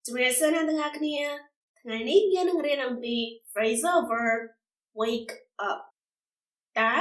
Dressana dengan knia,ថ្ងៃនេះយើងនឹងរៀនអំពី phrasal verb wake up. តើ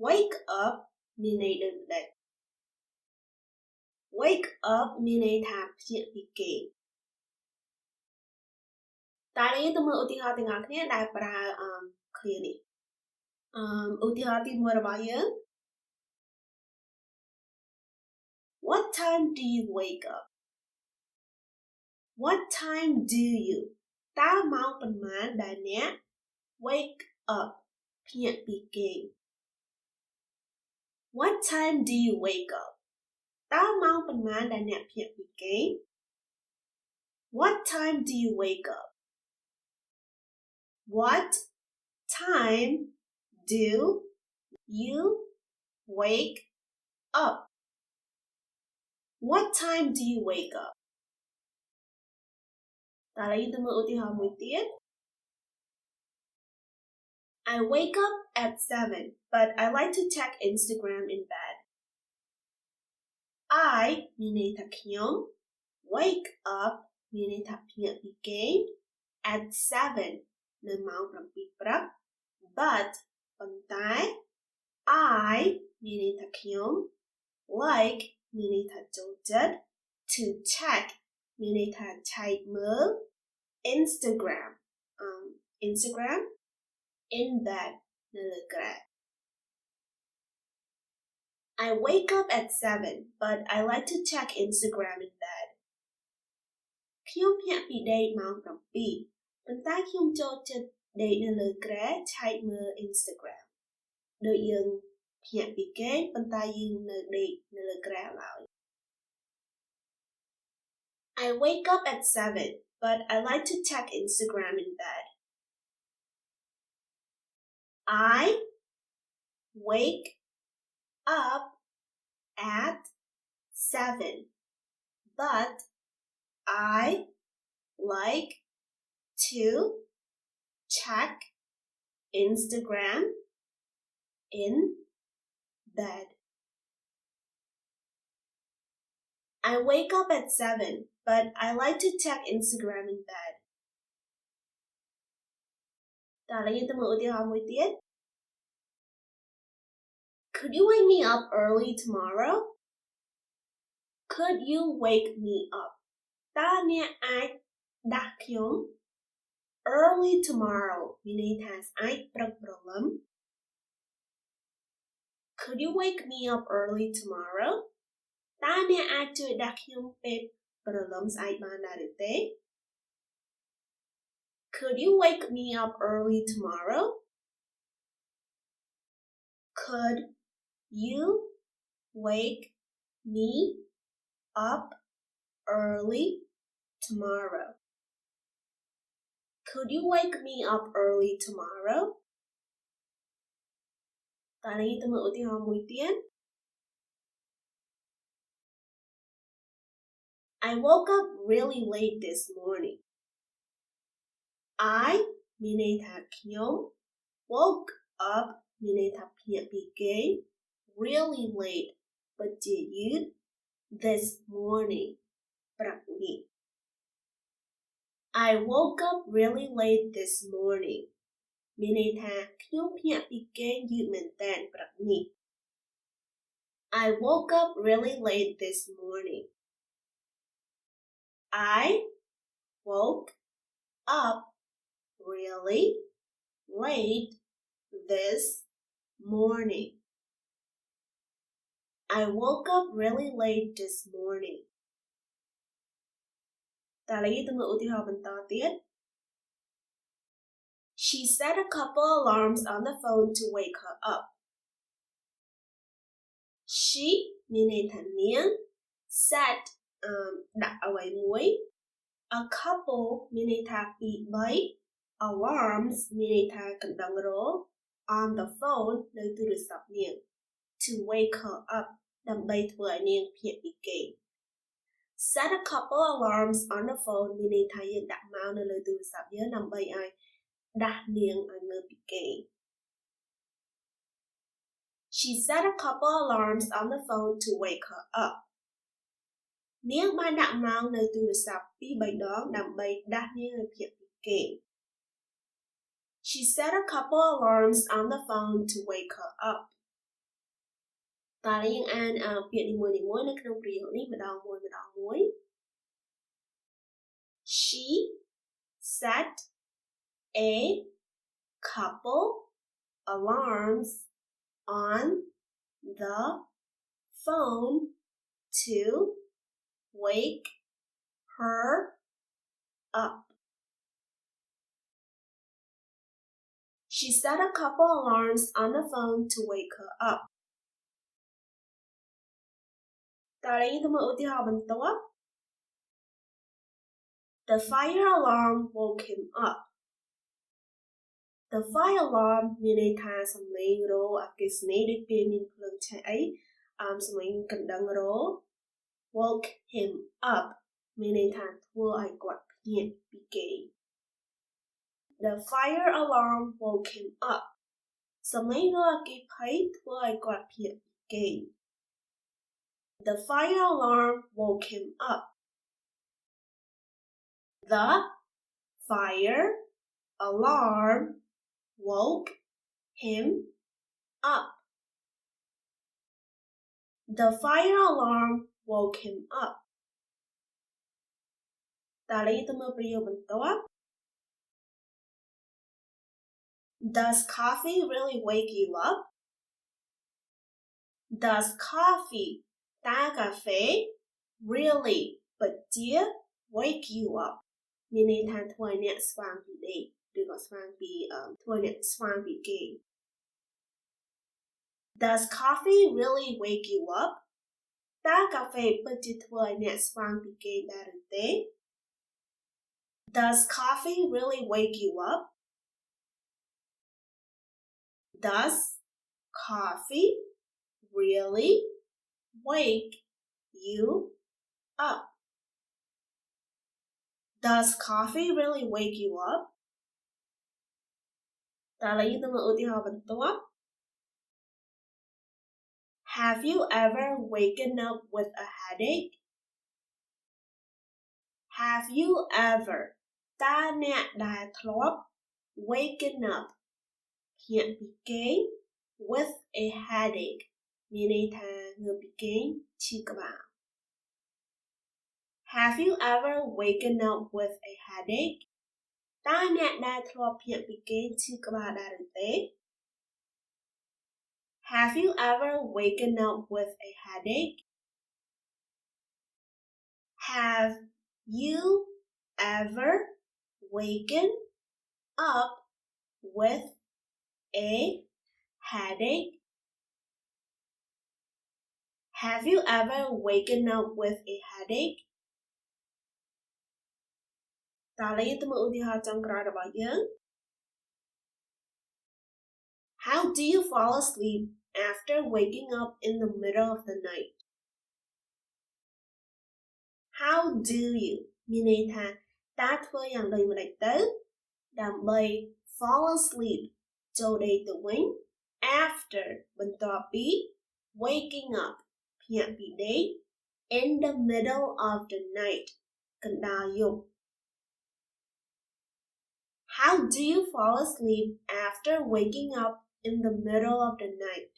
wake up មានន័យដូចម្ដេច Wake up មានន័យថាភ្ញាក់ពីគេងតើយើងទៅមើលឧទាហរណ៍ទាំងអស់គ្នាដែលប្រើឃ្លានេះឧទាហរណ៍ទី1របស់យើង What time do you wake up? What time do you តើម៉ោងប៉ុន្មានដែលអ្នក wake up ភ្ញាក់ពីគេង What time do you wake up? តើម៉ោងប៉ុន្មានដែលអ្នកភ្ញាក់ពីគេង What time do you wake up? What time do you wake up? What time do you wake up? តើយើងទៅមើលឧទាហរណ៍មួយទៀត I wake up at 7, but I like to check Instagram in bed. I មានន័យថាខ្ញុំ wake up មានន័យថាភ្ញាក់ពីគេង at 7 នៅម៉ោង7ព្រឹក but ប៉ុន្តែ I មានន័យថាខ្ញុំ like មានន័យថាចូលចិត្ត to check មានន័យថាឆែកមើល Instagram Instagram in bed នៅលើក្រែ I wake up at 7, but I like to check Instagram in bed. ខ្ញុំភ្ញាក់ពីដេកម៉ោង7 ប៉ុន្តែខ្ញុំចូលចិត្តដេកនៅលើក្រែឆែកមើល Instagram ដូចយើងភ្ញាក់ពីគេងប៉ុន្តែយើងនៅដេកនៅលើក្រែឡើយ I wake up at 7, but I like to check Instagram in bed. I wake up at 7, but I like to check Instagram in bed. I wake up at 7, but I like to check Instagram in bed. តើយើងទៅមើលឧទាហរណ៍មួយទៀត Could you wake me up early tomorrow? Could you wake me up? តើអ្នកអាចដាស់ខ្ញុំ early tomorrow មានន័យថាស្អែកព្រឹកព្រលឹម Could you wake me up early tomorrow? តើអ្នកអាចជួយដាស់ខ្ញុំពេលព្រលឹមស្អែកបានដែរឬទេ Could you wake me up early tomorrow? Could you wake me up early tomorrow? Could you wake me up early tomorrow? តើយើងទៅមើលឧទាហរណ៍មួយទៀត I woke up really late this morning. I មានន័យថាខ្ញុំ woke up មានន័យថាភ្ញាក់ពីគេង really late ពិតជាយឺត this morning ព្រឹកនេះ I woke up really late this morning មានន័យថាខ្ញុំភ្ញាក់ពីគេងយឺតមែនទែនព្រឹកនេះ I woke up really late this morning. I woke up really late this morning. I woke up really late this morning. តើយើងទៅមើលឧទាហរណ៍បន្តទៀត She set a couple alarms on the phone to wake her up. She មានន័យថានាង set ដាក់អ្វីមួយ a couple មានន័យថាពីរ3 alarms មានន័យថាកណ្ដឹងរោល on the phone នៅទូរស័ព្ទនាង to wake her up ដើម្បីធ្វើឲ្យនាងភ្ញាក់ពីគេង set a couple alarms on the phone មានន័យថាយើងដាក់ម៉ោងនៅលើទូរស័ព្ទយើងដើម្បីឲ្យដាស់នាងឲ្យងើបពីគេង She set a couple alarms on the phone to wake her up. នាងបានដាក់ម៉ោងនៅទូរស័ព្ទពីរដងដើម្បីដាស់នាងឲ្យភ្ញាក់ពីគេង She set a couple alarms on the phone to wake her up តើយើងអានពាក្យនីមួយៗនៅក្នុងប្រយោគនេះម្ដងមួយ She set a couple alarms on the phone to wake her up. She set a couple alarms on the phone to wake her up. តើយើងទៅមើលឧទាហរណ៍បន្ទាប់ The fire alarm woke him up. The fire alarm មានន័យថាសំឡេងរោអគ្គិសនីដូចពេលមានភ្លើងឆេះអីសំឡេងកណ្ដឹងរោ woke him up មានន័យថាធ្វើឲ្យគាត់ភ្ញាក់ពីគេង The fire alarm woke him up សំឡេងរោអគ្គិភ័យធ្វើឲ្យគាត់ភ្ញាក់ពីគេង The fire alarm woke him up. The fire alarm woke him up. The fire alarm woke him up. តើយើងទៅមើលប្រយោគបន្ទាប់ Does coffee really wake you up? Does coffee តើកាហ្វេ really ពិតជា wake you up មានន័យថាធ្វើឲ្យអ្នកស្វាងពីដេកឬក៏ស្វាងពីធ្វើឲ្យអ្នកស្វាងពីគេង Does coffee really wake you up? តើកាហ្វេពិតជាធ្វើឲ្យអ្នកស្វាងពីគេងដែរឬទេ Does coffee really wake you up? Does coffee really wake you up? Does coffee really wake you up? តើយើងទៅមើលឧទាហរណ៍បន្ទាប់ Have you ever waken up with a headache? Have you ever តើអ្នកដែលធ្លាប់ waken up ភ្ញាក់ពីគេង with a headache មានន័យថាងើបពីគេងឈឺក្បាល Have you ever waken up with a headache? តើអ្នកដែលធ្លាប់ភ្ញាក់ពីគេងឈឺក្បាលដែរឬទេ Have you ever waken up with a headache? Have you ever waken up with a headache? Have you ever waken up with a headache? តើយើងទៅមើលឧទាហរណ៍ចុងក្រោយរបស់យើង How do you fall asleep after waking up in the middle of the night? How do you មានន័យថាតើធ្វើយ៉ាងដូចម្តេចទៅដើម្បី fall asleep ចូលដេកទៅវិញ after បន្ទាប់ពី waking up ភ្ញាក់ពីដេក in the middle of the night កណ្ដាលយប់ How do you fall asleep after waking up in the middle of the night?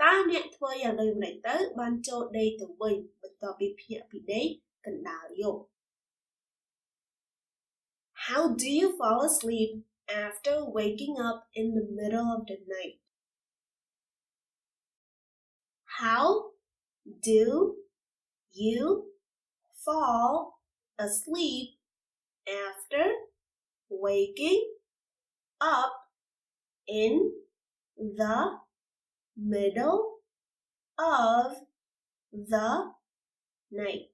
តើអ្នកធ្វើយ៉ាងដូចម្តេចទៅបានចូលដេកទៅវិញបន្ទាប់ពីភ្ញាក់ពីដេកកណ្ដាលយប់ How do you fall asleep after waking up in the middle of the night? How do you fall asleep after waking up in the middle of the night?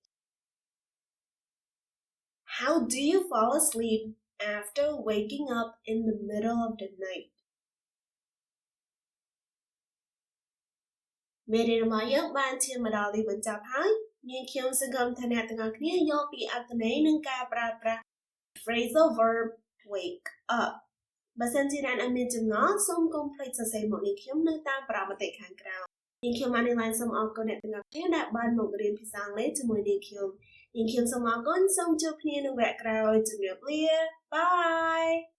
How do you fall asleep after waking up in the middle of the night? មេរៀនរបស់យើងបានឈានមកដល់ទីបញ្ចប់ហើយនាងខ្ញុំសង្ឃឹមថាអ្នកទាំងអស់គ្នាយល់ពីអត្ថន័យនិងការប្រើប្រាស់ Phrasal Verb wake up បើសិនជាអ្នកមានចម្ងល់សូមកុំភ្លេចសរសេរមកនាងខ្ញុំនៅតាមប្រអប់មតិខាងក្រោម នាងខ្ញុំ Manylen សូមអរគុណអ្នកទាំងអស់គ្នាដែលបានមករៀនភាសាអង់គ្លេសជាមួយនាងខ្ញុំសូមអរគុណសូមជួបគ្នានៅវគ្គក្រោយជម្រាបលា Bye